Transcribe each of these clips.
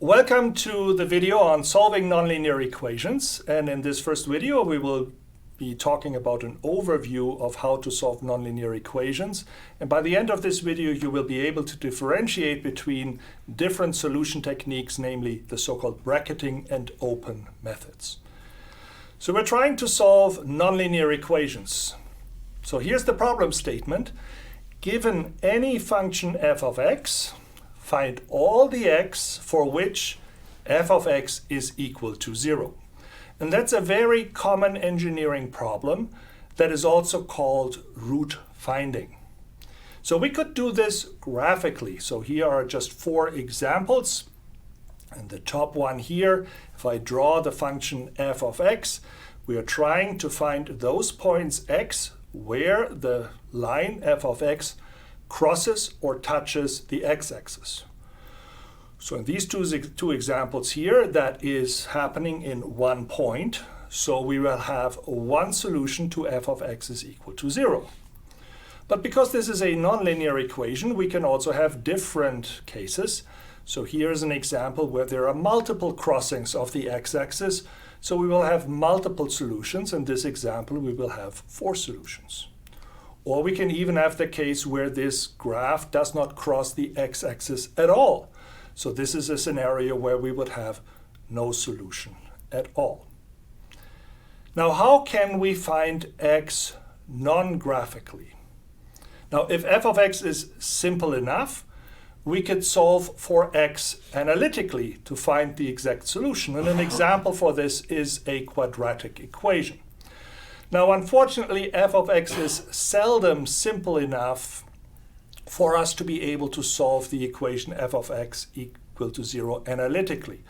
Welcome to the video on solving nonlinear equations, and in this first video we will be talking about an overview of how to solve nonlinear equations, and by the end of this video you will be able to differentiate between different solution techniques, namely the so-called bracketing and open methods. So we're trying to solve nonlinear equations. So here's the problem statement. Given any function f of x, find all the x for which f of x is equal to 0. And that's a very common engineering problem that is also called root finding. So we could do this graphically. So here are just 4 examples. And the top one here, if I draw the function f of x, we are trying to find those points x where the line f of x crosses or touches the x-axis. So in these two examples here, that is happening in one point. So we will have one solution to f of x is equal to 0. But because this is a nonlinear equation, we can also have different cases. So here's an example where there are multiple crossings of the x-axis. So we will have multiple solutions. In this example, we will have 4 solutions. Or we can even have the case where this graph does not cross the x-axis at all. So this is a scenario where we would have no solution at all. Now, how can we find x non-graphically? Now, if f of x is simple enough, we could solve for x analytically to find the exact solution. And an example for this is a quadratic equation. Now, unfortunately, f of x is seldom simple enough for us to be able to solve the equation f of x equal to 0 analytically.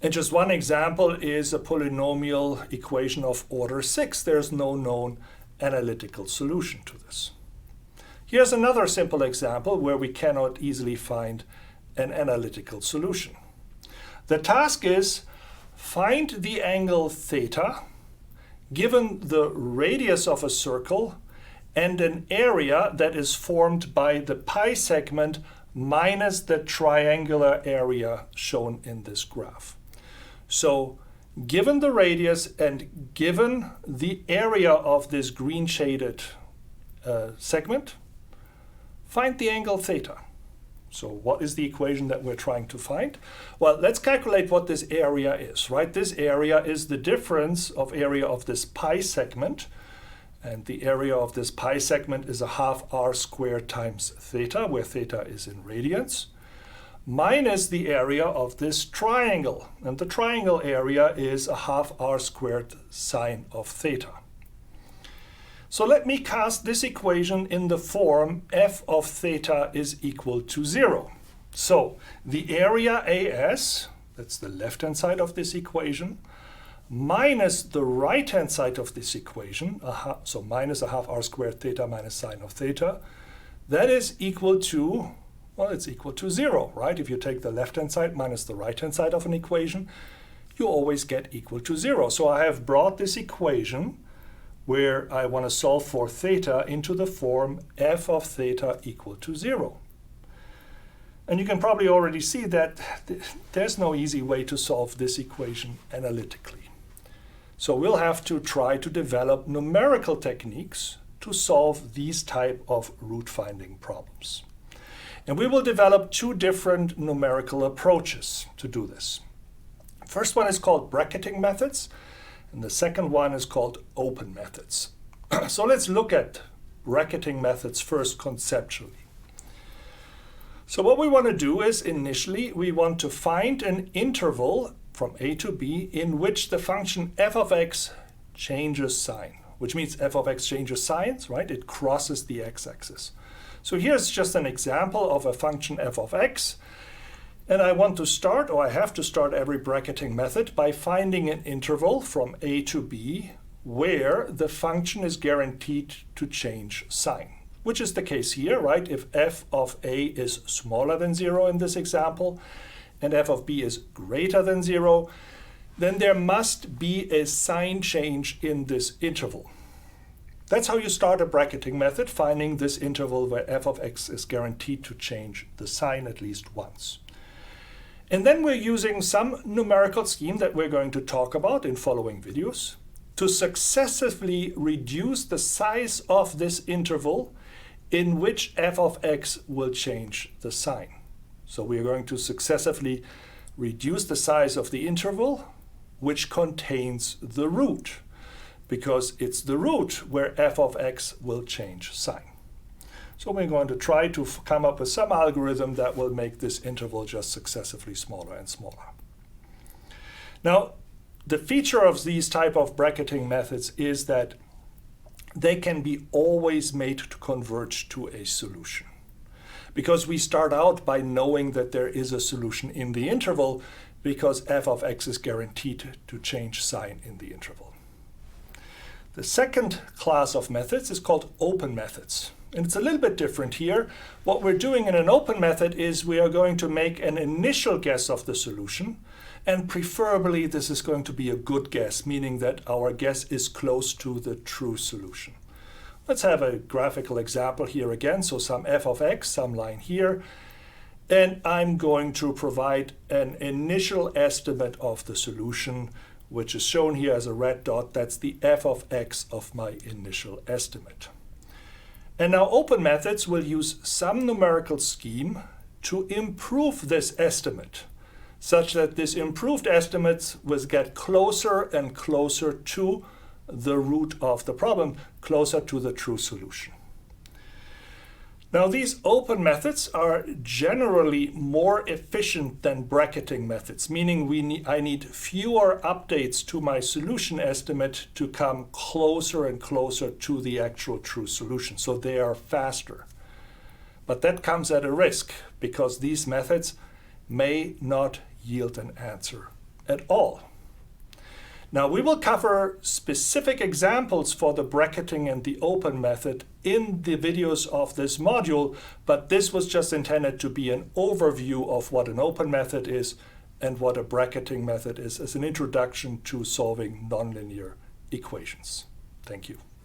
And just one example is a polynomial equation of order 6. There's no known analytical solution to this. Here's another simple example where we cannot easily find an analytical solution. The task is find the angle theta given the radius of a circle and an area that is formed by the pi segment minus the triangular area shown in this graph. So given the radius and given the area of this green shaded segment, find the angle theta. So what is the equation that we're trying to find? Well, let's calculate what this area is, right? This area is the difference of area of this pi segment. And the area of this pi segment is a half r squared times theta, where theta is in radians, minus the area of this triangle. And the triangle area is a half r squared sine of theta. So let me cast this equation in the form f of theta is equal to 0. So the area AS, that's the left-hand side of this equation, minus the right-hand side of this equation, so minus a half r squared theta minus sine of theta, that is equal to, well, it's equal to 0, right? If you take the left-hand side minus the right-hand side of an equation, you always get equal to 0. So I have brought this equation where I want to solve for theta into the form f of theta equal to 0. And you can probably already see that there's no easy way to solve this equation analytically. So we'll have to try to develop numerical techniques to solve these type of root finding problems. And we will develop 2 different numerical approaches to do this. First one is called bracketing methods, and the second one is called open methods. So let's look at bracketing methods first conceptually. So what we want to do is initially we want to find an interval from a to b in which the function f of x changes sign, which means f of x changes signs, right? It crosses the x-axis. So here's just an example of a function f of x. And I want to start, or I have to start every bracketing method by finding an interval from a to b where the function is guaranteed to change sign, which is the case here, right? If f of a is smaller than 0 in this example, and f of b is greater than 0, then there must be a sign change in this interval. That's how you start a bracketing method, finding this interval where f of x is guaranteed to change the sign at least once. And then we're using some numerical scheme that we're going to talk about in following videos to successively reduce the size of this interval in which f of x will change the sign. So we are going to successively reduce the size of the interval which contains the root, because it's the root where f of x will change sign. So we're going to try to come up with some algorithm that will make this interval just successively smaller and smaller. Now, the feature of these type of bracketing methods is that they can be always made to converge to a solution, because we start out by knowing that there is a solution in the interval, because f of x is guaranteed to change sign in the interval. The second class of methods is called open methods. And it's a little bit different here. What we're doing in an open method is we are going to make an initial guess of the solution, and preferably this is going to be a good guess, meaning that our guess is close to the true solution. Let's have a graphical example here again. So some f of x, some line here, and I'm going to provide an initial estimate of the solution, which is shown here as a red dot. That's the f of x of my initial estimate. And now open methods will use some numerical scheme to improve this estimate, such that this improved estimate will get closer and closer to the root of the problem, closer to the true solution. Now, these open methods are generally more efficient than bracketing methods, meaning I need fewer updates to my solution estimate to come closer and closer to the actual true solution. So they are faster. But that comes at a risk, because these methods may not yield an answer at all. Now, we will cover specific examples for the bracketing and the open method in the videos of this module, but this was just intended to be an overview of what an open method is and what a bracketing method is as an introduction to solving nonlinear equations. Thank you.